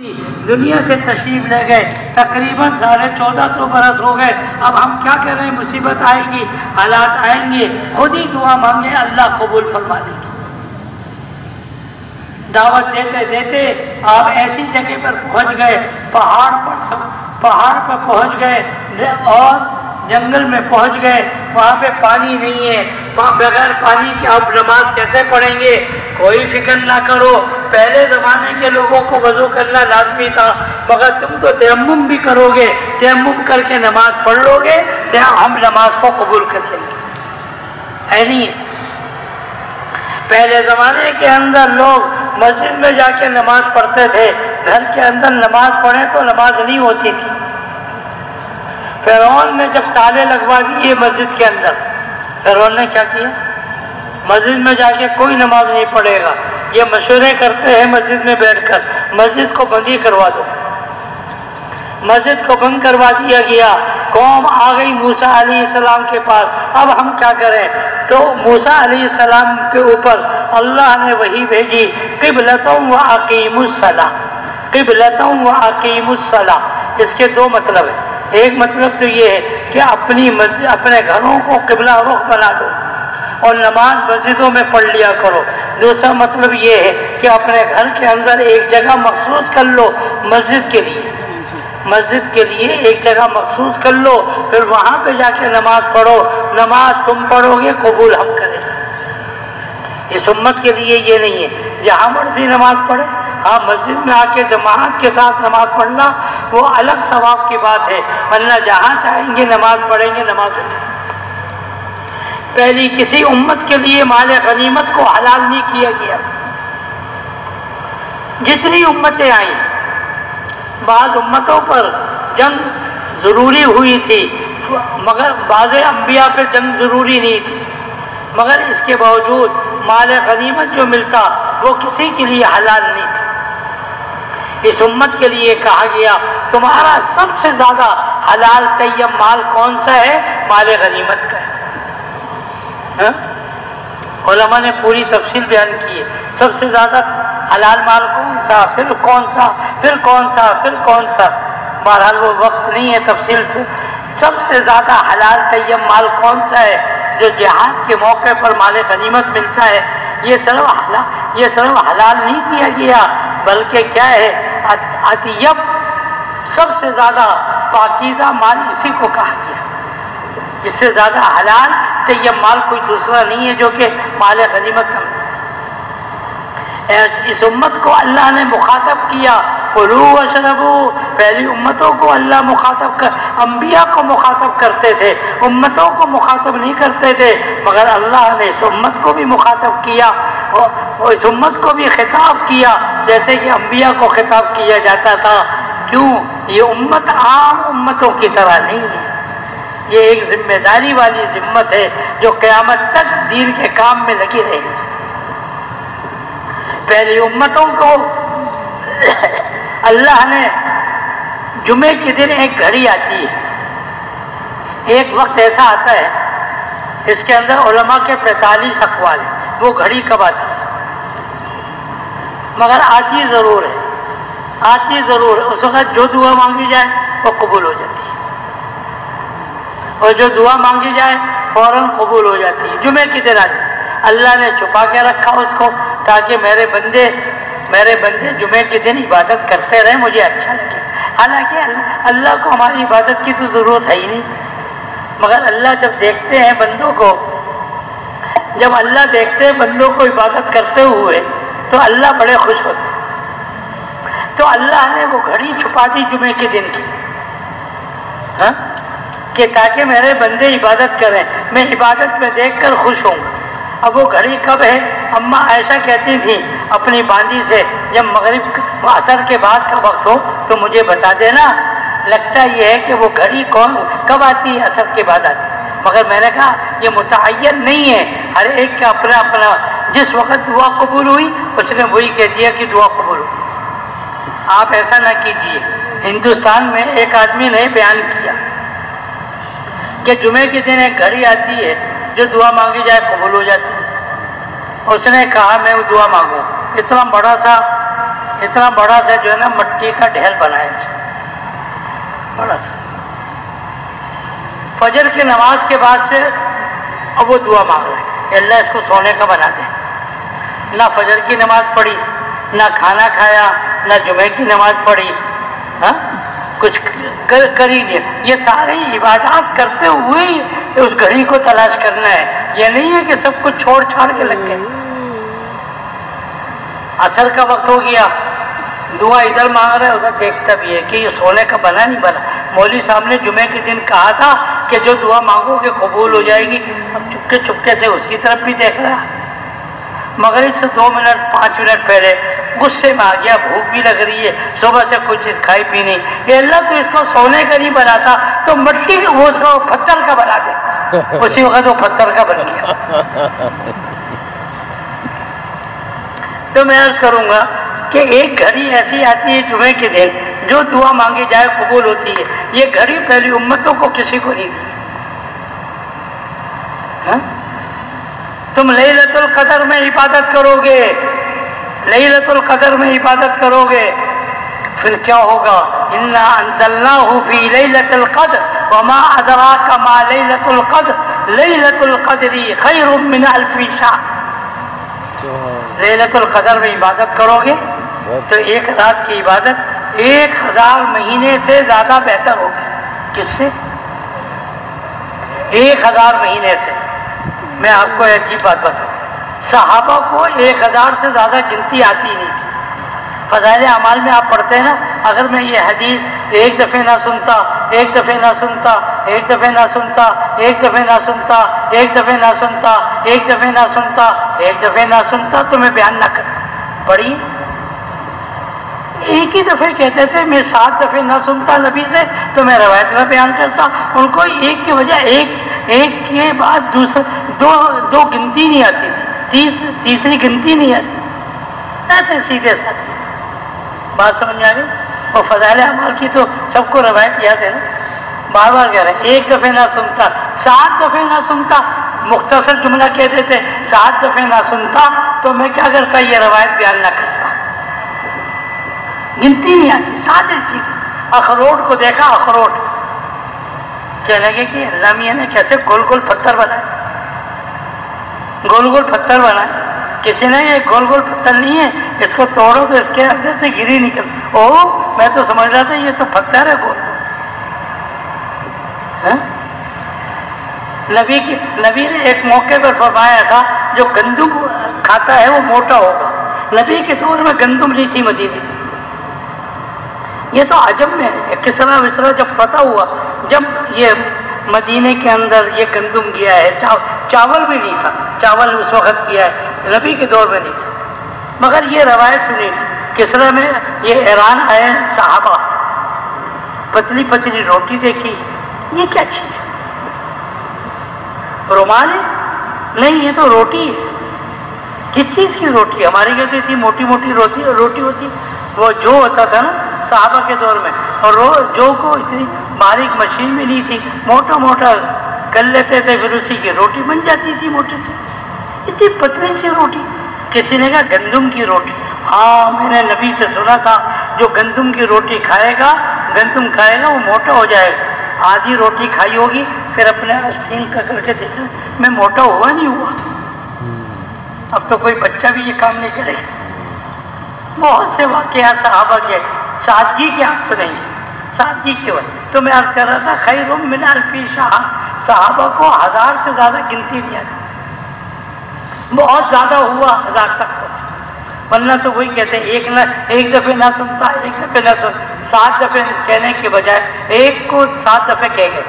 دنیا سے تشریف لے گئے، تقریباً 1450 برس ہو گئے. اب ہم کیا کر رہے ہیں؟ مصیبت آئے گی، حالات آئیں گے، خود ہی دعا مانگے، اللہ قبول فرما دے گی. دعوت دیتے دیتے آپ ایسی جگہ پر پہنچ گئے، پہاڑ پر پہنچ گئے اور جنگل میں پہنچ گئے. وہاں پہ پانی نہیں ہے، بغیر پانی کے آپ نماز کیسے پڑھیں گے؟ کوئی فکر نہ کرو، پہلے زمانے کے لوگوں کو وضو کرنا لازمی تھا، مگر تم تو تیمم بھی کرو گے، تیمم کر کے نماز پڑھ لو گے تو ہم نماز کو قبول کر لیں گے. ہے نہیں؟ پہلے زمانے کے اندر لوگ مسجد میں جا کے نماز پڑھتے تھے، گھر کے اندر نماز پڑھیں تو نماز نہیں ہوتی تھی. فرعون نے جب تالے لگوا دیے مسجد کے اندر، فرعون نے کیا کیا؟ مسجد میں جا کے کوئی نماز نہیں پڑھے گا. یہ مشورے کرتے ہیں مسجد میں بیٹھ کر، مسجد کو بند ہی کروا دو. مسجد کو بند کروا دیا گیا. قوم آ گئی موسیٰ علیہ السلام کے پاس، اب ہم کیا کریں؟ تو موسیٰ علیہ السلام کے اوپر اللہ نے وحی بھیجی، قبلتم و اقیم الصلاۃ، قبلتم و اقیم الصلاۃ. اس کے دو مطلب ہیں. ایک مطلب تو یہ ہے کہ اپنے گھروں کو قبلہ رخ بنا دو اور نماز مسجدوں میں پڑھ لیا کرو. دوسرا مطلب یہ ہے کہ اپنے گھر کے اندر ایک جگہ مخصوص کر لو مسجد کے لیے، مسجد کے لیے ایک جگہ مخصوص کر لو، پھر وہاں پہ جا کے نماز پڑھو. نماز تم پڑھو گے، قبول ہم کریں. اس امت کے لیے یہ نہیں ہے جہاں مرضی نماز پڑھے. ہاں مسجد میں آ کے جماعت کے ساتھ نماز پڑھنا وہ الگ ثواب کی بات ہے، ورنہ جہاں چاہیں گے نماز پڑھیں گے، نماز پڑھیں گے. پہلی کسی امت کے لیے مال غنیمت کو حلال نہیں کیا گیا. جتنی امتیں آئیں، بعض امتوں پر جنگ ضروری ہوئی تھی، مگر بعض انبیاء پہ جنگ ضروری نہیں تھی، مگر اس کے باوجود مال غنیمت جو ملتا وہ کسی کے لیے حلال نہیں تھا. اس امت کے لیے کہا گیا تمہارا سب سے زیادہ حلال طیب مال کون سا ہے؟ مال غنیمت کا ہے. علماء نے پوری تفصیل بیان کی ہے. سب سے زیادہ حلال مال کون سا، پھر کون سا، پھر کون سا، پھر کون سا. بہرحال وہ وقت نہیں ہے تفصیل سے. سب سے زیادہ حلال طیب مال کون سا ہے؟ جو جہاد کے موقع پر مال غنیمت ملتا ہے. یہ صرف حلال نہیں کیا گیا، بلکہ کیا ہے؟ اطیب، سب سے زیادہ پاکیزہ مال اسی کو کہا گیا. اس سے زیادہ حلال طیب مال کوئی دوسرا نہیں ہے جو کہ مال غنیمت کا ملتا ہے. اس امت کو اللہ نے مخاطب کیا، کلوا واشربوا. پہلی امتوں کو اللہ انبیاء کو مخاطب کرتے تھے، امتوں کو مخاطب نہیں کرتے تھے، مگر اللہ نے اس امت کو بھی مخاطب کیا اور اس امت کو بھی خطاب کیا جیسے کہ انبیاء کو خطاب کیا جاتا تھا. کیوں؟ یہ امت عام امتوں کی طرح نہیں ہے، یہ ایک ذمہ داری والی ذمت ہے جو قیامت تک دین کے کام میں لگی رہے گی. پہلی امتوں کو اللہ نے جمعے کے دن ایک گھڑی آتی ہے، ایک وقت ایسا آتا ہے اس کے اندر علماء کے 45 اقوال ہیں وہ گھڑی کب آتی ہے، مگر آتی ضرور ہے، آتی ضرور ہے. اس وقت جو دعا مانگی جائے وہ قبول ہو جاتی ہے، اور جو دعا مانگی جائے فوراً قبول ہو جاتی ہے. جمعے کی دن آتی ہے. اللہ نے چھپا کے رکھا اس کو تاکہ میرے بندے جمعے کے دن عبادت کرتے رہیں، مجھے اچھا لگے. حالانکہ اللہ کو ہماری عبادت کی تو ضرورت ہے ہی نہیں، مگر اللہ جب دیکھتے ہیں بندوں کو، جب اللہ دیکھتے ہیں بندوں کو عبادت کرتے ہوئے تو اللہ بڑے خوش ہوتے ہیں. تو اللہ نے وہ گھڑی چھپا دی جمعے کے دن کی، کہ تاکہ میرے بندے عبادت کریں، میں عبادت میں دیکھ کر خوش ہوں گا. اب وہ گھڑی کب ہے؟ اماں عائشہ کہتی تھی اپنی باندی سے، جب مغرب عصر کے بعد کا وقت ہو تو مجھے بتا دینا. لگتا یہ ہے کہ وہ گھڑی کب آتی ہے؟ عصر کے بعد آتی ہے. مگر میں نے کہا یہ متعین نہیں ہے، ہر ایک کا اپنا اپنا، جس وقت دعا قبول ہوئی اس نے وہی کہہ دیا کہ دعا قبول ہوئی. آپ ایسا نہ کیجیے. ہندوستان میں ایک آدمی نے بیان کیا کہ جمعے کے دن ایک گھڑی آتی ہے جو دعا مانگی جائے قبول ہو جاتی ہے. اس نے کہا میں وہ دعا مانگوں. اتنا بڑا سا اتنا بڑا سا جو ہے نا مٹی کا ڈھیر بنایا تھا، بڑا سا. فجر کی نماز کے بعد سے اب وہ دعا مانگ رہا ہے اللہ اس کو سونے کا بنا دے. نہ فجر کی نماز پڑھی، نہ کھانا کھایا، نہ جمعے کی نماز پڑھی، ہاں کچھ کر ہی دیا. یہ سارے عبادات کرتے ہوئے ہی اس گھڑی کو تلاش کرنا ہے. یہ نہیں ہے کہ سب کچھ چھوڑ چھاڑ کے لگ گئے. عصر کا وقت ہو گیا، دعا ادھر مانگ رہا ہے ادھر دیکھتا بھی ہے کہ یہ سونے کا بنا نہیں بنا. مولوی صاحب نے جمعے کے دن کہا تھا کہ جو دعا مانگو گے قبول ہو جائے گی. اب چپکے چپکے سے اس کی طرف بھی دیکھ رہا. مغرب سے 2 منٹ 5 منٹ پہلے غصے میں آ گیا، بھوک بھی لگ رہی ہے، صبح سے کوئی چیز کھائی پی نہیں. یہ اللہ تو اس کو سونے کا نہیں بناتا تو مٹی وہ اس کو پتھر کا بنا دے. اسی وقت وہ پتھر کا بن گیا. تو میں عرض کروں گا کہ ایک گھڑی ایسی آتی ہے جمعے کے دن جو دعا مانگی جائے قبول ہوتی ہے. یہ گھڑی پہلی امتوں کو کسی کو نہیں دی. تم لیلۃ القدر میں عبادت کرو گے، لیلۃ القدر میں عبادت کرو گے، پھر کیا ہوگا؟ انا انزلناہ فی لیلۃ القدر وما ادراک ما لیلۃ القدر لیلۃ القدر خیر من الف شہر. لیلۃ القدر میں عبادت کرو گے تو ایک رات کی عبادت 1000 مہینے سے زیادہ بہتر ہوگی. کس سے؟ 1000 مہینے سے. میں آپ کو ایک عجیب بات بتاؤں، صحابہ کو 1000 سے زیادہ گنتی آتی ہی نہیں تھی. فضائل اعمال میں آپ پڑھتے ہیں نا، اگر میں یہ حدیث ایک دفعہ نہ سنتا، ایک دفعہ نہ سنتا، ایک دفعہ نہ سنتا، ایک دفعہ نہ سنتا، ایک دفعہ نہ سنتا، ایک دفعہ نہ سنتا، ایک دفعہ نہ سنتا تو میں بیان نہ کرتا. پڑھی ایک ہی دفعہ کہتے تھے میں 7 دفعہ نہ سنتا نبی سے تو میں روایت میں بیان کرتا. ان کو ایک کی وجہ ایک کے بعد دوسرا دو گنتی نہیں آتی تھی، تیسری گنتی نہیں آتی. ایسے سیدھے ساتھ بات سمجھ میں آ گئی. اور فضائل اعمال کی تو سب کو روایت یاد ہے نا. بار بار کہہ رہے ہیں ایک دفعہ نہ سنتا، 7 دفعہ نہ سنتا. مختصر جملہ کہتے تھے 7 دفعہ نہ سنتا تو میں کیا کرتا، یہ روایت بیان نہ کرتا. گنتی نہیں آتی، سادے سیدھے. اخروٹ کو دیکھا، اخروٹ کہنے لگے کہ اللہ میاں نے کیسے گول گول پتھر بنائے، گول گول پتھر بنائے. کسی نے یہ گول گول پتھر نہیں ہے، اس کو توڑو تو اس کے اندر سے گری نکل. او میں تو سمجھ رہا تھا یہ تو پتھر ہے گول. نبی نے ایک موقع پر فرمایا تھا جو گندم کھاتا ہے وہ موٹا ہوگا. نبی کے دور میں گندم نہیں تھی مدینے میں. یہ تو عجم میں ہے. کسرا وسرا جب فتح ہوا، جب یہ مدینے کے اندر یہ گندم گیا ہے، چاول بھی نہیں تھا. چاول اس وقت کیا ہے، نبی کے دور میں نہیں تھا. مگر یہ روایت سنی تھی کسرا میں یہ ایران آئے صحابہ، پتلی پتلی روٹی دیکھی. یہ کیا چیز ہے؟ رومال ہے؟ نہیں، یہ تو روٹی ہے. کس چیز کی روٹی؟ ہماری کہتے تھی موٹی موٹی روٹی ہوتی، وہ جو ہوتا تھا نا صحابہ کے دور میں. اور جو کو اتنی باریک مشین بھی نہیں تھی، موٹا موٹا کر لیتے تھے، پھر اسی کی روٹی بن جاتی تھی موٹی سی. اتنی پتلی سی روٹی. کسی نے کہا گندم کی روٹی. ہاں میں نے نبی سے سنا تھا جو گندم کی روٹی کھائے گا، گندم کھائے گا وہ موٹا ہو جائے گا. آدھی روٹی کھائی ہوگی، پھر اپنے آستین کا کر کے دیکھا میں موٹا ہوا نہیں ہوا. اب تو کوئی بچہ بھی یہ کام نہیں کرے. بہت سے واقعات صحابہ کے سادگی کے آپ سنیں گے، سادگی کی وجہ. تو میں عرض کر رہا تھا خیر من الف شہر. صحابہ کو 1000 سے زیادہ گنتی نہیں آتی. بہت زیادہ ہوا 1000 تک پہنچا. ورنہ تو وہی کہتے ہیں ایک دفعہ نہ سنتا، ایک دفعہ نہ سنتا. 7 دفعہ کہنے کے بجائے ایک کو 7 دفعہ کہہ گئے.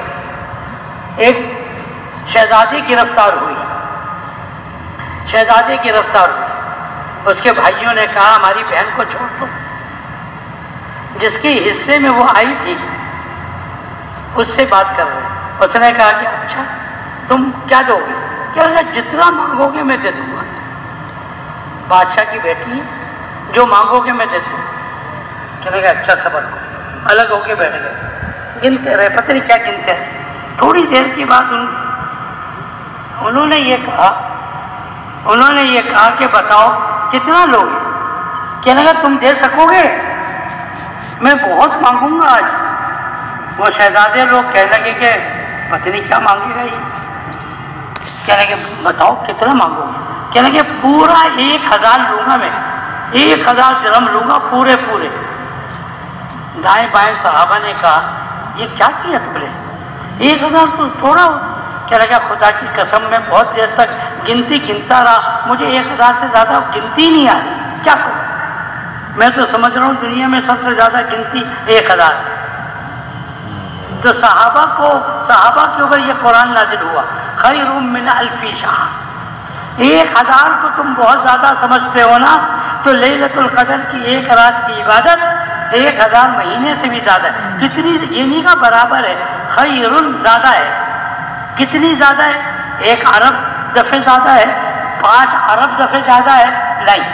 ایک شہزادی گرفتار ہوئی، شہزادی گرفتار ہوئی. اس کے بھائیوں نے کہا ہماری بہن کو چھوڑ دو. جس کے حصے میں وہ آئی تھی اس سے بات کر رہے. اس نے کہا کہ اچھا تم کیا دو گے؟ کہہ رہے جتنا مانگو گے میں دے دوں گا. بادشاہ کی بیٹی ہے، جو مانگو گے میں دے دوں گا. کہنے کا اچھا صبر کرو. الگ ہو کے بیٹھ گئے، گنتے رہے، پتہ نہیں کیا گنتے رہے. تھوڑی دیر کے بعد انہوں نے یہ کہا کہ بتاؤ کتنا لوگ؟ کہنے لگا تم دے سکو گے؟ میں بہت مانگوں گا آج۔ وہ شہزادے لوگ کہنے لگے کہ پتہ نہیں کیا مانگے گا یہ۔ کہنے لگے بتاؤ کتنا مانگو گے؟ کہنے لگے پورا 1000 لوں گا میں، 1000 درہم لوں گا پورے پورے۔ دائیں بائیں صحابہ نے کہا یہ کیا کیا تم نے؟ 1000 تو تھوڑا ہو۔ کہنے لگا خدا کی قسم میں بہت دیر تک گنتی گنتا رہا، مجھے 1000 سے زیادہ گنتی نہیں آ رہی، کیا کروں؟ میں تو سمجھ رہا ہوں دنیا میں سب سے زیادہ گنتی 1000۔ تو صحابہ کے اوپر یہ قرآن نازل ہوا، خیر من 1000 شہر۔ 1000 کو تم بہت زیادہ سمجھتے ہو نا، تو لیلۃ القدر کی 1 رات کی عبادت 1000 مہینے سے بھی زیادہ ہے۔ کتنی؟ یہ نہیں کا برابر ہے، خیر زیادہ ہے۔ کتنی زیادہ ہے؟ 1 ارب دفعہ زیادہ ہے، 5 ارب دفعہ زیادہ ہے؟ نہیں،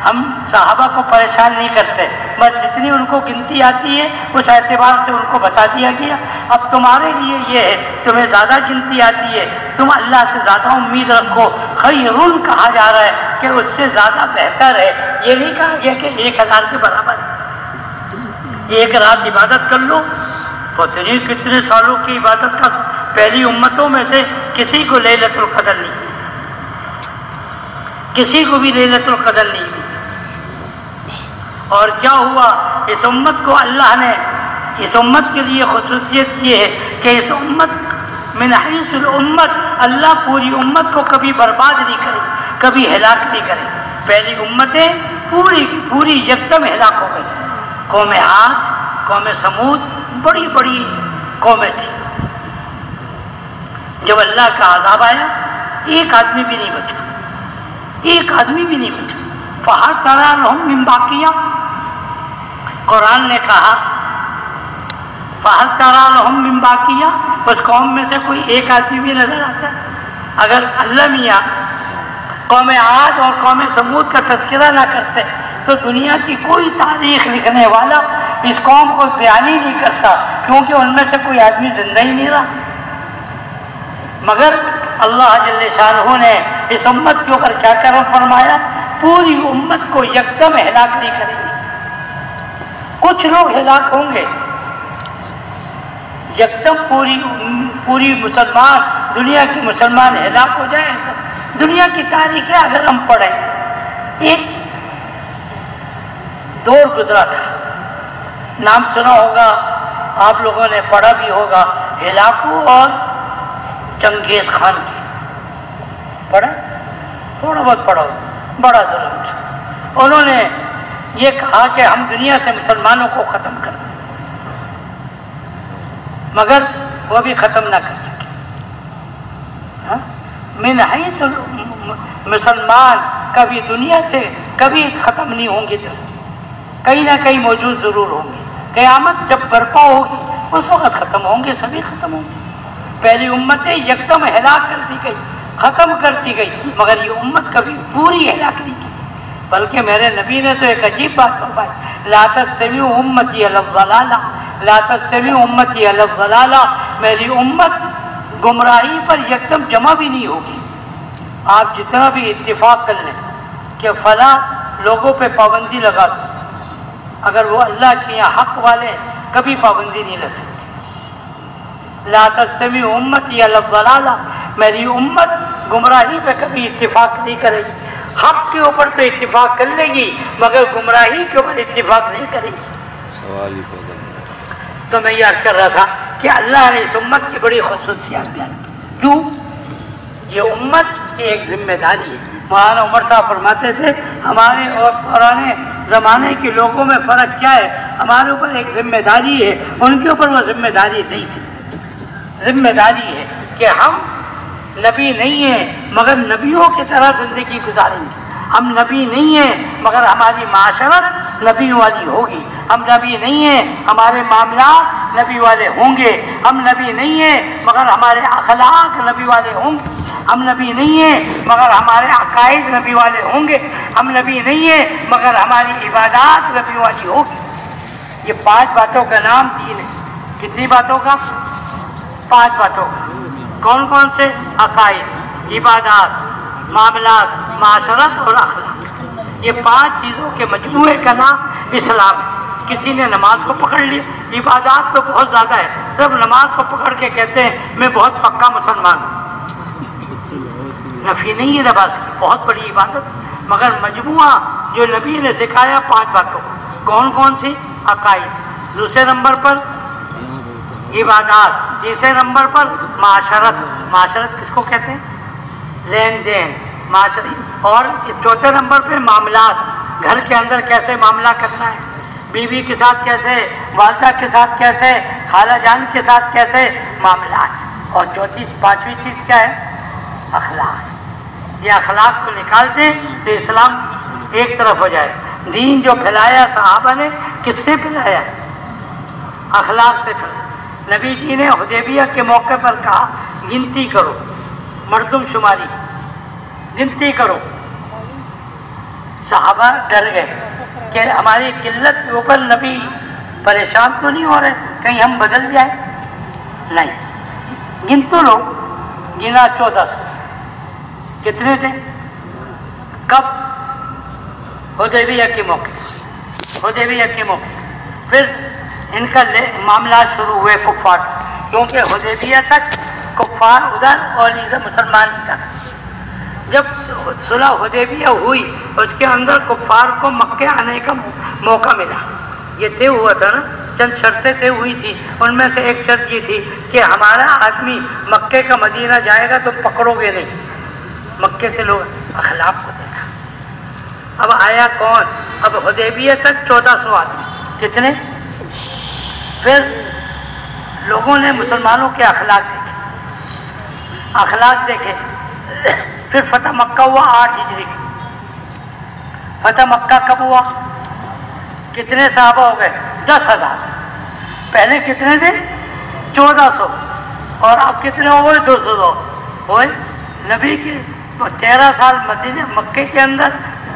ہم صحابہ کو پریشان نہیں کرتے، بس جتنی ان کو گنتی آتی ہے اس اعتبار سے ان کو بتا دیا گیا۔ اب تمہارے لیے یہ ہے، تمہیں زیادہ گنتی آتی ہے، تم اللہ سے زیادہ امید رکھو۔ خیرون کہا جا رہا ہے کہ اس سے زیادہ بہتر ہے، یہ نہیں کہا گیا کہ 1000 کے برابر ہے۔ 1 رات عبادت کر لو، پتہ نہیں کتنے سالوں کی عبادت کا۔ پہلی امتوں میں سے کسی کو لیلۃ القدر نہیں ملی، کسی کو بھی لیلۃ القدر نہیں ملی۔ اور کیا ہوا؟ اس امت کو اللہ نے، اس امت کے لیے خصوصیت یہ ہے کہ اس امت من حیث الامت، اللہ پوری امت کو کبھی برباد نہیں کرے، کبھی ہلاک نہیں کرے۔ پہلی امتیں پوری کی پوری یکدم ہلاک ہو گئی۔ قوم عاد، قوم سمود، بڑی بڑی قومیں تھیں۔ جب اللہ کا عذاب آیا 1 آدمی بھی نہیں بچا، 1 آدمی بھی نہیں بچا۔ فَهَلْ تَرَىٰ لَهُم مِّن بَاقِيَةٍ، قرآن نے کہا فَهَلْ تَرَىٰ لَهُم مِّن بَاقِيَةٍ، اس قوم میں سے کوئی 1 آدمی بھی نظر آتا ہے؟ اگر اللہ میاں قوم عاد اور قوم سمود کا تذکرہ نہ کرتے تو دنیا کی کوئی تاریخ لکھنے والا اس قوم کو بیان ہی نہیں کرتا، کیونکہ ان میں سے کوئی آدمی زندہ ہی نہیں رہا۔ مگر اللہ جل شانہ نے اس امت کے اوپر کیا کرم فرمایا؟ پوری امت کو یکدم ہلاک نہیں کریں گے، کچھ لوگ ہلاک ہوں گے، یکدم پوری مسلمان، دنیا کے مسلمان ہلاک ہو جائیں۔ دنیا کی تاریخ اگر ہم پڑھیں، ایک دور گزرا تھا، نام سنا ہوگا، آپ لوگوں نے پڑھا بھی ہوگا، ہلاکو اور چنگیز خان کی، پڑھا؟ تھوڑا بہت پڑھا ہو، بڑا ظلم تھا۔ انہوں نے یہ کہا کہ ہم دنیا سے مسلمانوں کو ختم کر دیں، مگر وہ بھی ختم نہ کر سکے۔ من حیث مسلمان کبھی دنیا سے کبھی ختم نہیں ہوں گے، کہیں نہ کہیں موجود ضرور ہوں گے۔ قیامت جب برپا ہوگی اس وقت ختم ہوں گے، سبھی ختم ہوں گے۔ پہلی امتیں یکدم ہلاک کر دی گئی، ختم کر دی گئی، مگر یہ امت کبھی پوری ہلاک نہیں کی۔ بلکہ میرے نبی نے تو ایک عجیب بات فرمائی، لا تستوی امتی علی الضلالہ، لا تستوی امتی علی الضلالہ، میری امت گمراہی پر یکدم جمع بھی نہیں ہوگی۔ آپ جتنا بھی اتفاق کر لیں کہ فلاں لوگوں پہ پابندی لگا دو، اگر وہ اللہ کے یہاں حق والے کبھی پابندی نہیں لگ سکتے۔ لا تستوی امتی علی الضلالہ، میری امت گمراہی پہ کبھی اتفاق نہیں کرے گی۔ حق کے اوپر تو اتفاق کر لے گی مگر گمراہی کے اوپر اتفاق نہیں کرے گی۔ تو میں یہ عرض کر رہا تھا کہ اللہ نے اس امت کی بڑی خصوصیات بیان کی۔ کیوں؟ یہ امت کی ایک ذمہ داری ہے۔ مولانا عمر صاحب فرماتے تھے ہمارے اور پرانے زمانے کے لوگوں میں فرق کیا ہے، ہمارے اوپر ایک ذمہ داری ہے، ان کے اوپر وہ ذمہ داری نہیں تھی۔ ذمہ داری ہے کہ ہم نبی نہیں ہیں مگر نبیوں کی طرح زندگی گزاریں گے۔ ہم نبی نہیں ہیں مگر ہماری معاشرت نبی والی ہوگی۔ ہم نبی نہیں ہیں ہمارے معاملات نبی والے ہوں گے۔ ہم نبی نہیں ہیں مگر ہمارے اخلاق نبی والے ہوں گے۔ ہم نبی نہیں ہیں مگر ہمارے عقائد نبی والے ہوں گے۔ ہم نبی نہیں ہیں مگر ہماری عبادات نبی والی ہوگی۔ یہ 5 باتوں کا نام دین ہے۔ کتنی باتوں کا؟ 5 باتوں کا۔ کون کون سے؟ عقائد، عبادات، معاملات، معاشرت اور اخلاق۔ یہ 5 چیزوں کے مجموعے کا نام اسلام ہے۔ کسی نے نماز کو پکڑ لی، عبادات تو بہت زیادہ ہے، صرف نماز کو پکڑ کے کہتے ہیں میں بہت پکا مسلمان ہوں۔ نفی نہیں ہے نماز کی، بہت بڑی عبادت، مگر مجموعہ جو نبی نے سکھایا 5 باتوں، کون کون سی؟ عقائد، دوسرے نمبر پر عبادات، تیسرے نمبر پر معاشرت، معاشرت کس کو کہتے ہیں؟ لین دین، معاشرت، اور چوتھے نمبر پہ معاملات، گھر کے اندر کیسے معاملہ کرنا ہے، بیوی کے ساتھ کیسے، والدہ کے ساتھ کیسے، خالہ جان کے ساتھ کیسے معاملات، اور چوتھی 5ویں چیز کیا ہے؟ اخلاق۔ یہ اخلاق کو نکال دیں تو اسلام ایک طرف ہو جائے۔ دین جو پھیلایا صحابہ نے کس سے پھیلایا؟ اخلاق سے پھیلایا۔ نبی جی نے حدیبیہ کے موقع پر کہا گنتی کرو، مردم شماری، گنتی کرو۔ صحابہ ڈر گئے کہ ہماری قلت کے اوپر نبی پریشان تو نہیں ہو رہے، کہیں ہم بدل جائیں؟ نہیں، گن تو لو۔ گنا 1400۔ کتنے تھے؟ کب؟ حدیبیہ کے موقع، حدیبیہ کے موقع۔ پھر ان کا معاملات شروع ہوئے کفار سے، کیونکہ حدیبیہ تک کفار ادھر اور ادھر مسلمان تک۔ جب صلح حدیبیہ ہوئی اس کے اندر کفار کو مکے آنے کا موقع ملا۔ یہ طے ہوا تھا نا، چند شرطیں طے ہوئی تھی، ان میں سے ایک شرط یہ تھی کہ ہمارا آدمی مکے کا مدینہ جائے گا تو پکڑو گے نہیں۔ مکے سے لوگ اخلاق کو دیکھا۔ اب آیا کون؟ اب حدیبیہ تک 1400 آدمی، کتنے؟ پھر لوگوں نے مسلمانوں کے اخلاق دیکھے، اخلاق دیکھے۔ پھر فتح مکہ ہوا 8 ہجری۔ فتح مکہ کب ہوا؟ کتنے صحابہ ہو گئے؟ 10,000۔ پہلے کتنے تھے؟ 1400، اور اب کتنے ہو گئے؟ 200 ہوئے۔ نبی کے 13 سال مدینہ مکے کے اندر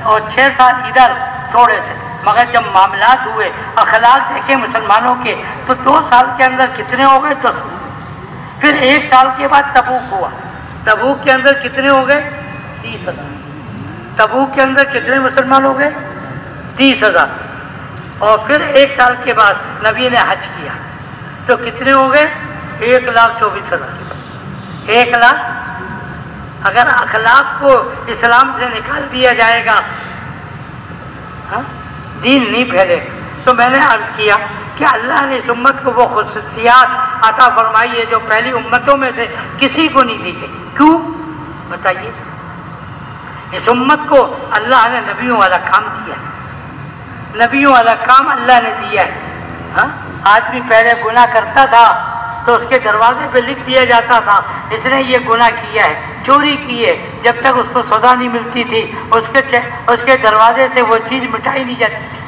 اور 6 سال ادھر تھوڑے سے، مگر جب معاملات ہوئے، اخلاق دیکھے مسلمانوں کے، تو 2 سال کے اندر کتنے ہو گئے؟ 10۔ پھر 1 سال کے بعد تبوک ہوا۔ تبوک کے اندر کتنے ہو گئے؟ 30,000۔ تبوک کے اندر کتنے مسلمان ہو گئے؟ 30,000۔ اور پھر 1 سال کے بعد نبی نے حج کیا تو کتنے ہو گئے؟ 1,24,000۔ 1 لاکھ۔ اگر اخلاق کو اسلام سے نکال دیا جائے گا، دین نہیں پھیلے۔ تو میں نے عرض کیا کہ اللہ نے اس امت کو وہ خصوصیات عطا فرمائی ہے جو پہلی امتوں میں سے کسی کو نہیں دی گئی۔ کیوں بتائیے؟ اس امت کو اللہ نے نبیوں والا کام دیا ہے، نبیوں والا کام اللہ نے دیا ہے۔ آدمی پہلے گناہ کرتا تھا تو اس کے دروازے پہ لکھ دیا جاتا تھا اس نے یہ گناہ کیا ہے، چوری کی ہے، جب تک اس کو سزا نہیں ملتی تھی اس کے دروازے سے وہ چیز مٹائی نہیں جاتی تھی۔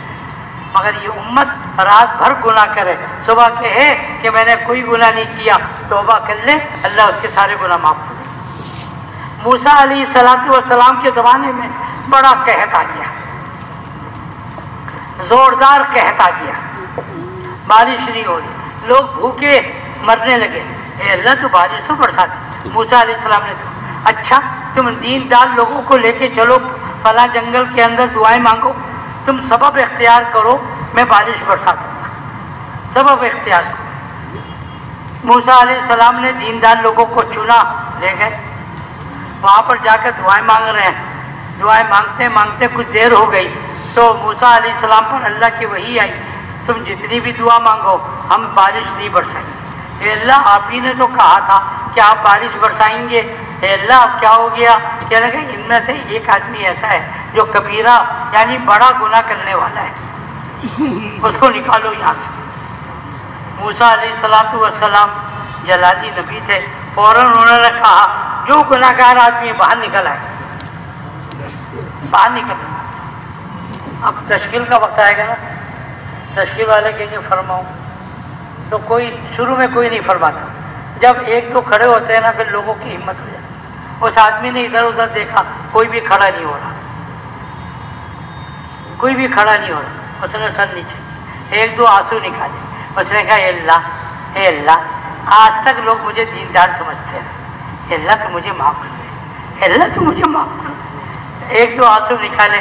مگر یہ امت رات بھر گناہ کرے، صبح کہے کہ میں نے کوئی گناہ نہیں کیا، توبہ کر لے، اللہ اس کے سارے گناہ معاف کر دے۔ موسیٰ علیہ السلام کے زمانے میں بڑا قحط آ گیا، زوردار قحط آ گیا، بارش نہیں ہو رہی، لوگ بھوکے مرنے لگے۔ اے اللہ تو بارش تو برسا دے۔ موسیٰ علیہ السلام نے کہا اچھا تم دیندار لوگوں کو لے کے چلو فلاں جنگل کے اندر دعائیں مانگو، تم سبب اختیار کرو میں بارش برسا دوں گا، سبب اختیار کرو۔ موسیٰ علیہ السلام نے دیندار لوگوں کو چنا، لے گئے وہاں پر جا کے دعائیں مانگ رہے ہیں۔ دعائیں مانگتے مانگتے کچھ دیر ہو گئی تو موسیٰ علیہ السلام پر اللہ کی وحی آئی، تم جتنی بھی دعا مانگو ہم بارش نہیں برسائیں گے۔ اے اللہ آپ ہی نے تو کہا تھا کہ آپ بارش برسائیں گے، اے اللہ اب کیا ہو گیا؟ کہنے لگے ان میں سے ایک آدمی ایسا ہے جو کبیرہ یعنی بڑا گناہ کرنے والا ہے، اس کو نکالو یہاں سے۔ موسیٰ علیہ السلام جلالی نبی تھے، فوراً انہوں نے کہا جو گناہ گار آدمی باہر نکل آئے، باہر نکل۔ اب تشکیل کا وقت آئے گا نا، تشکیل والے کہیں گے فرماؤ، تو کوئی شروع میں کوئی نہیں فرماتا، جب 1-2 کھڑے ہوتے ہیں نا پھر لوگوں کی ہمت ہو جاتی۔ اس آدمی نے ادھر ادھر دیکھا، کوئی بھی کھڑا نہیں ہو رہا، کوئی بھی کھڑا نہیں ہو رہا۔ اس نے سر نیچے 1-2 آنسو نکالے، اس نے کہا اے اللہ آج تک لوگ مجھے دیندار سمجھتے ہیں، اے اللہ تو مجھے معاف کر دے، اے اللہ تو مجھے معاف کر دے۔ 1-2 آنسو نکالے،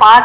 5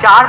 4,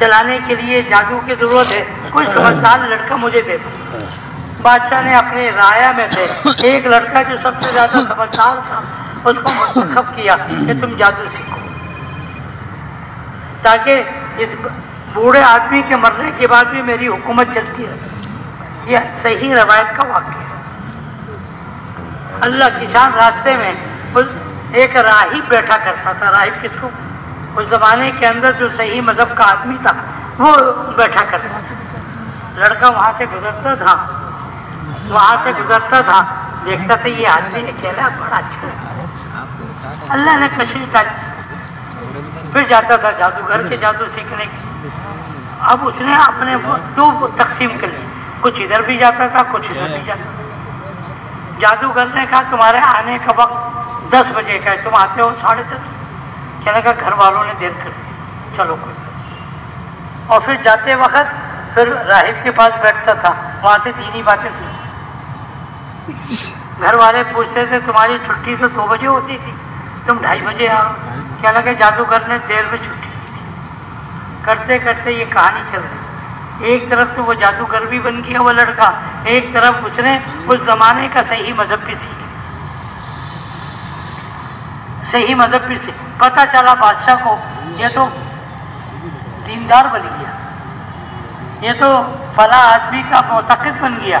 چلانے کے لیے جادو کی ضرورت ہے، کوئی سمجھدار لڑکا مجھے دے دو۔ بادشاہ نے اپنے رعایا میں سے ایک لڑکا جو سب سے زیادہ سمجھدار تھا اس کو منتخب کیا کہ تم جادو سیکھو، تاکہ اس بوڑھے آدمی کے مرنے کے بعد بھی میری حکومت چلتی رہے۔ یہ صحیح روایت کا واقعہ ہے۔ اللہ کی شان، راستے میں ایک راہب بیٹھا کرتا تھا۔ راہب کس کو؟ اس زمانے کے اندر جو صحیح مذہب کا آدمی تھا وہ بیٹھا کرتا تھا۔ لڑکا وہاں سے گزرتا تھا، دیکھتا تھا یہ آدمی اکیلا بڑا اچھا ہے، اللہ نے کشش ڈالی۔ پھر جاتا تھا جادوگر کے جادو سیکھنے کی۔ اب اس نے اپنے دو تقسیم کر لی، کچھ ادھر بھی جاتا تھا، کچھ ادھر بھی جاتا تھا۔ جادوگر نے کہا تمہارے آنے کا وقت 10 بجے کا ہے، تم آتے ہو 10:30۔ کہنے کا گھر والوں نے دیر کر دی، چلو کوئی۔ اور پھر جاتے وقت پھر راہب کے پاس بیٹھتا تھا، وہاں سے دینی باتیں سنتا۔ گھر والے پوچھتے تھے تمہاری چھٹی تو 2 بجے ہوتی تھی، تم 2:30 بجے آؤ۔ کیا لگا جادوگر نے دیر میں چھٹی کی تھی۔ کرتے کرتے یہ کہانی چل رہی، ایک طرف تو وہ جادوگر بھی بن گیا وہ لڑکا، ایک طرف اس نے اس زمانے کا صحیح مذہب بھی سیکھا۔ صحیح مذہب بھی سیکھا۔ پتہ چلا بادشاہ کو یہ تو دیندار بن گیا، یہ تو فلاں آدمی کا معتقد بن گیا،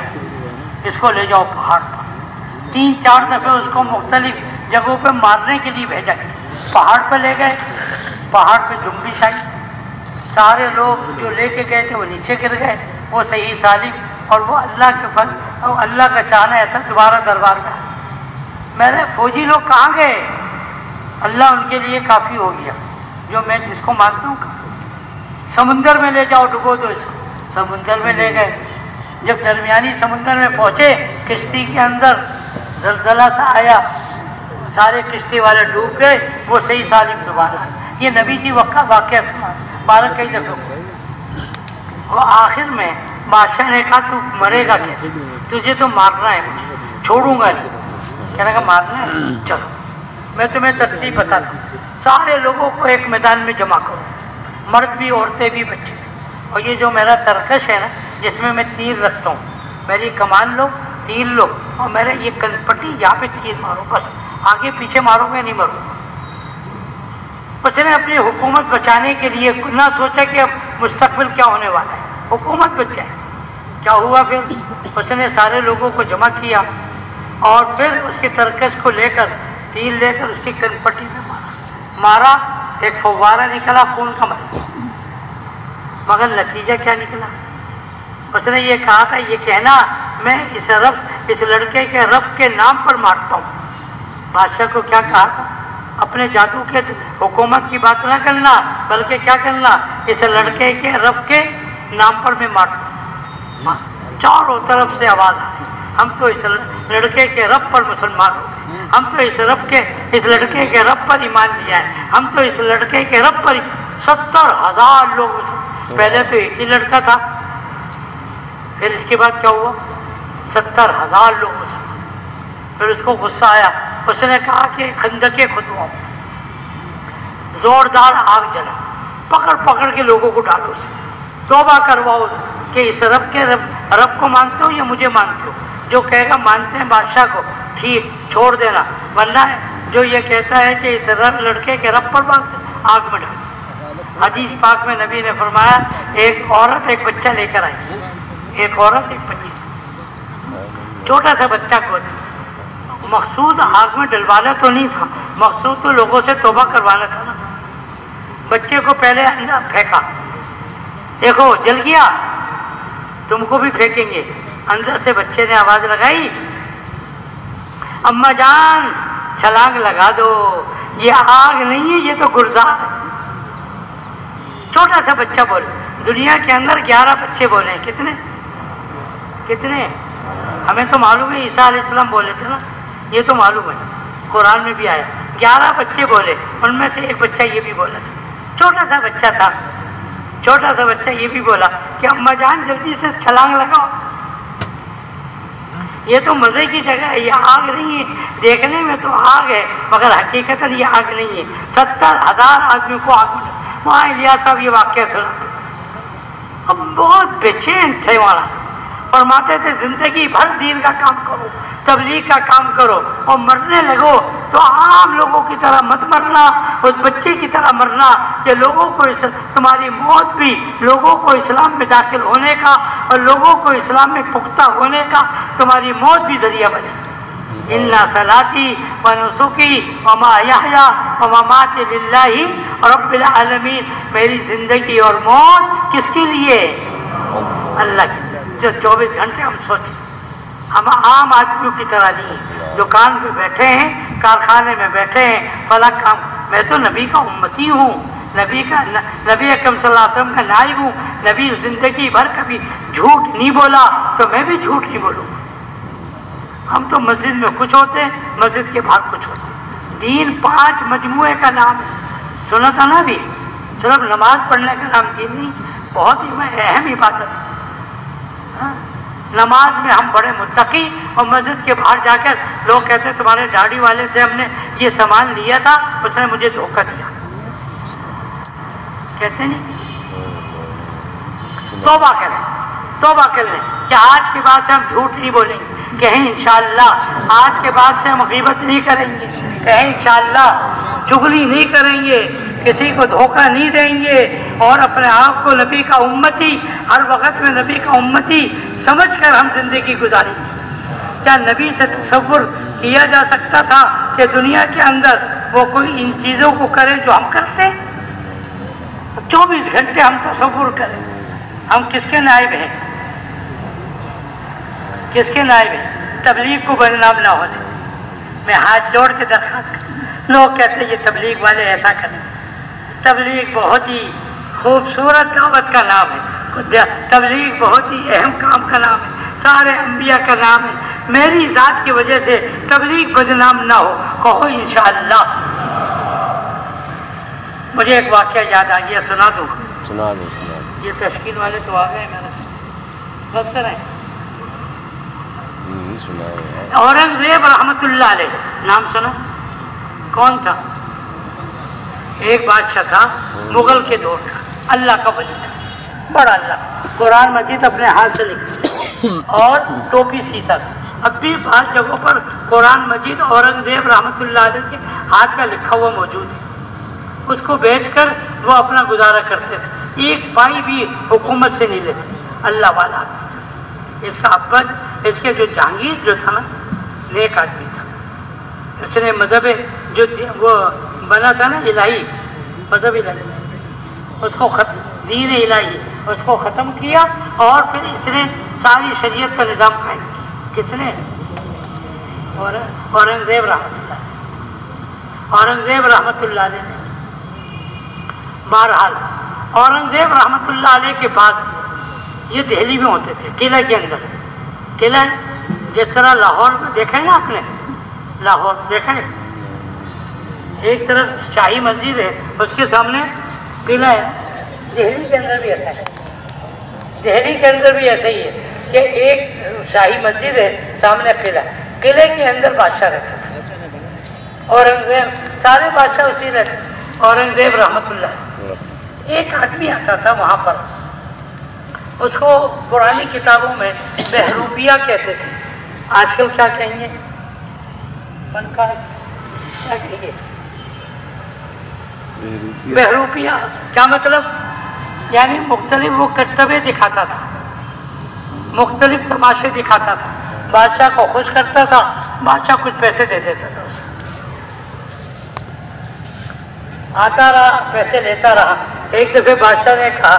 اس کو لے جاؤ پہاڑ پر۔ 3-4 دفعے اس کو مختلف جگہوں پہ مارنے کے لیے بھیجا گیا۔ پہاڑ پہ لے گئے، پہاڑ پہ جنبش آئی، سارے لوگ جو لے کے گئے تھے وہ نیچے گر گئے، وہ صحیح سالم، اور وہ اللہ کے فضل اور اللہ کا چاہنا ایسا دوبارہ دربار میں۔ میرے فوجی لوگ کہاں گئے؟ اللہ ان کے لیے کافی ہو گیا، جو میں جس کو مانتا ہوں۔ سمندر میں لے جاؤ، ڈبو دو اس کو۔ سمندر میں لے گئے، جب درمیانی سمندر میں پہنچے کشتی کے اندر زلزلہ سا آیا، سارے کشتی والے ڈوب گئے، وہ صحیح سالم دوبارہ۔ یہ نبی جی واقعہ سنا 12 کئی دفعہ ہوئے۔ اور آخر میں بادشاہ نے کہا تو مرے گا کیسے؟ تجھے تو مارنا ہے، مجھے چھوڑوں گا نہیں۔ کہنے کا مارنا ہے، چلو میں تمہیں ترتیب بتاتا ہوں۔ سارے لوگوں کو ایک میدان میں جمع کرو، مرد بھی، عورتیں بھی، بچے۔ اور یہ جو میرا ترکش ہے نا جس میں میں تیر رکھتا ہوں، میری کمان لو، تیر لو، اور میرا یہ کنپٹی یہاں پہ تیر مارو، بس آگے پیچھے مارو گے نہیں مرو گا۔ اس نے اپنی حکومت بچانے کے لیے نہ سوچا کہ اب مستقبل کیا ہونے والا ہے، حکومت بچ جائے۔ کیا ہوا پھر؟ اس نے سارے لوگوں کو جمع کیا اور پھر اس کے ترکش کو لے کر، تیر لے کر اس کی کنپٹی میں مارا، ایک فوارہ نکلا خون کا، مگر نتیجہ کیا نکلا؟ اس نے یہ کہا تھا، یہ کہنا میں اس لڑکے کے رب کے نام پر مارتا ہوں۔ بادشاہ کو کیا کہا تھا؟ اپنے جادو کے حکومت کی بات نہ کرنا، بلکہ کیا کرنا؟ اس لڑکے کے رب کے نام پر میں مارتا ہوں۔ چاروں طرف سے آواز آئی، ہم تو اس لڑکے کے رب پر مسلمان ہو گئے، ہم تو اس لڑکے کے رب پر ایمان لیا ہے، ہم تو اس لڑکے کے رب پر 70,000 لوگ۔ پہلے تو ایک ہی لڑکا تھا، پھر اس کے بعد کیا ہوا؟ 70,000 لوگ مسلمان۔ پھر اس کو غصہ آیا، اس نے کہا کہ خندقیں کھدواؤ، زوردار آگ جلا، پکڑ پکڑ کے لوگوں کو ڈالو، توبہ کرواؤ کہ اس رب کو مانتے ہو یا مجھے مانتے ہو؟ جو کہے گا مانتے ہیں بادشاہ کو، ٹھیک چھوڑ دینا، ورنہ جو یہ کہتا ہے کہ اس لڑکے کے رب پر مانتے آگ میں ڈالو۔ حدیث پاک میں نبی نے فرمایا ایک عورت ایک بچہ لے کر آئی، ایک عورت ایک بچہ، چھوٹا سا بچہ کو مقصود آگ میں ڈلوانا تو نہیں تھا، مقصود تو لوگوں سے توبہ کروانا تھا نا۔ بچے کو پہلے اندر پھینکا، دیکھو جل گیا، تم کو بھی پھینکیں گے۔ اندر سے بچے نے آواز لگائی، اماں جان چھلانگ لگا دو، یہ آگ نہیں ہے، یہ تو گلزار ہے۔ چھوٹا سا بچہ بولے، دنیا کے اندر 11 بچے بولے، کتنے ہمیں تو معلوم ہے عیسیٰ علیہ السلام بولے تھے نا، یہ تو معلوم ہے، قرآن میں بھی آیا 11 بچے بولے، ان میں سے ایک بچہ یہ بھی بولا تھا، چھوٹا سا بچہ تھا، چھوٹا سا بچہ یہ بھی بولا کہ اماں جان جلدی سے چھلانگ لگاؤ، یہ تو مزے کی جگہ ہے، یہ آگ نہیں ہے، دیکھنے میں تو آگ ہے مگر حقیقتاً یہ آگ نہیں ہے۔ 70,000 آدمیوں کو آگ میں، وہاں الیاس صاحب یہ واقعہ سنا، اب بہت بے چین تھے مولانا، فرماتے تھے زندگی بھر دین کا کام کرو، تبلیغ کا کام کرو، اور مرنے لگو تو عام لوگوں کی طرح مت مرنا، اس بچے کی طرح مرنا کہ لوگوں کو تمہاری موت بھی لوگوں کو اسلام میں داخل ہونے کا اور لوگوں کو اسلام میں پختہ ہونے کا تمہاری موت بھی ذریعہ بنے۔ اِنَّ صَلَاتِي وَنُسُكِي وَمَحْيَايَ وَمَمَاتِي لِلَّهِ رَبِّ الْعَالَمِينَ، میری زندگی اور موت کس کے لیے؟ اللہ کی۔ جو 24 گھنٹے ہم سوچیں، ہم عام آدمیوں کی طرح نہیں، دکان پہ بیٹھے ہیں، کارخانے میں بیٹھے ہیں، فلاں کام، میں تو نبی کا امتی ہوں، نبی اکرم صلی اللہ علیہ وسلم کا نائب ہوں، نبی زندگی بھر کبھی جھوٹ نہیں بولا تو میں بھی جھوٹ نہیں بولوں گا۔ ہم تو مسجد میں کچھ ہوتے ہیں، مسجد کے باہر کچھ ہوتے ہیں۔ دین 5 مجموعے کا نام ہے، سنا تھا نا بھی، صرف نماز پڑھنے کا نام دین نہیں، بہت ہی اہم عبادت ہے۔ نماز میں ہم بڑے متقی، اور مسجد کے باہر جا کر لوگ کہتے ہیں تمہارے داڑھی والے سے ہم نے یہ سامان لیا تھا، اس نے مجھے دھوکہ دیا، کہتے نہیں؟ توبہ کریں، توبہ کر لیں کہ آج کے بعد سے ہم جھوٹ نہیں بولیں گے، کہیں انشاءاللہ آج کے بعد سے ہم غیبت نہیں کریں گے، کہیں انشاءاللہ چغلی نہیں کریں گے، کسی کو دھوکہ نہیں دیں گے، اور اپنے آپ کو نبی کا امتی، ہر وقت میں نبی کا امتی سمجھ کر ہم زندگی گزاریں گے۔ کیا نبی سے تصور کیا جا سکتا تھا کہ دنیا کے اندر وہ کوئی ان چیزوں کو کرے جو ہم کرتے؟ 24 گھنٹے ہم تصور کریں، ہم کس کے نائب ہیں؟ کس کے نائب ہیں؟ تبلیغ کو بدنام نہ ہونے۔ میں ہاتھ جوڑ کے درخواست کرتا ہوں، لوگ کہتے ہیں یہ تبلیغ والے ایسا کریں، تبلیغ بہت ہی خوبصورت دعوت کا نام ہے، تبلیغ بہت ہی اہم کام کا نام ہے، سارے انبیاء کا نام ہے۔ میری ذات کی وجہ سے تبلیغ بدنام نہ ہو، کہو انشاءاللہ۔ مجھے ایک واقعہ یاد آ گیا، سنا دوں؟ سنا دو۔ یہ تشکیل والے تو آ گئے، میرے بس کریں۔ اورنگزیب رحمت اللہ علیہ، نام سنا؟ کون تھا؟ ایک بادشاہ تھا مغل کے دور کا، اللہ کا ولی تھا، بڑا اللہ، قرآن مجید اپنے ہاتھ سے لکھتا اور ٹوپی سیتا تھا۔ اب بھی بعض جگہوں پر قرآن مجید اورنگزیب رحمت اللہ علیہ کے ہاتھ کا لکھا ہوا موجود ہے، اس کو بیچ کر وہ اپنا گزارا کرتے تھے، ایک پائی بھی حکومت سے نہیں لیتے، اللہ والا آدمی تھا۔ اس کا ابا، اس کے جو جہانگیر جو تھا نا، نیک آدمی تھا، اس نے مذہب جو وہ بنا تھا نا الہی، مذہب الہی، اس کو دین الہی اس کو ختم کیا، اور پھر اس نے ساری شریعت کا نظام قائم کیا۔ کس نے؟ اورنگزیب رحمت اللہ، اورنگزیب رحمت اللہ علیہ نے۔ بہرحال اورنگزیب رحمت اللہ علیہ کے پاس یہ دہلی میں ہوتے تھے، قلعہ کے اندر، قلعہ جس طرح لاہور میں دیکھا ہے نا آپ نے، لاہور دیکھا ہے، ایک طرف شاہی مسجد ہے، اس کے سامنے قلعہ ہے۔ دہلی کے اندر بھی ایسا ہے، دہلی کے اندر بھی ایسا ہی ہے کہ ایک شاہی مسجد ہے، سامنے قلعہ، قلعے کے اندر بادشاہ رہتا تھا، اورنگزیب، سارے بادشاہ اسی رہتے، اورنگزیب رحمت اللہ۔ ایک آدمی آتا تھا وہاں پر، اس کو پرانی کتابوں میں بہروپیہ کہتے تھے، آج کل کیا کہیں گے؟ فنکار کیا کہیں گے؟ بہروپیہ کیا مطلب؟ یعنی مختلف وہ کرتبے دکھاتا تھا، مختلف تماشے دکھاتا تھا، بادشاہ کو خوش کرتا تھا، بادشاہ کچھ پیسے دے دیتا تھا اسے، آتا رہا پیسے لیتا رہا۔ ایک دفعہ بادشاہ نے کہا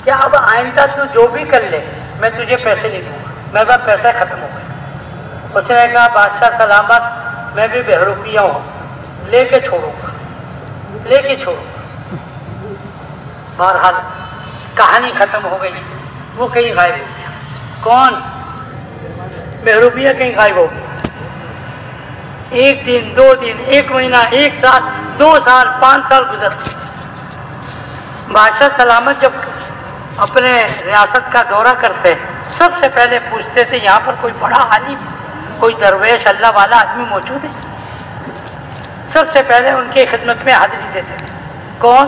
کہ اب آئندہ تو جو بھی کر لے میں تجھے پیسے نہیں دوں گا، میرے پاس پیسہ ختم ہو گیا۔ اس نے کہا بادشاہ سلامت، میں بھی بہروپیہ ہوں، لے کے چھوڑوں گا، لے کے چھوڑوں گا۔ بہرحال کہانی ختم ہو گئی، وہ کہیں غائب ہو گیا۔ کون؟ بہروپیہ کہیں غائب ہو گیا۔ ایک دن، 2 دن، 1 مہینہ، 1 سال، 2 سال، 5 سال گزر گئے۔ بادشاہ سلامت جب اپنے ریاست کا دورہ کرتے سب سے پہلے پوچھتے تھے یہاں پر کوئی بڑا عالم، کوئی درویش اللہ والا آدمی موجود ہے؟ سب سے پہلے ان کی خدمت میں حاضری دیتے تھے۔ کون؟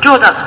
1400।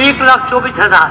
1,24,000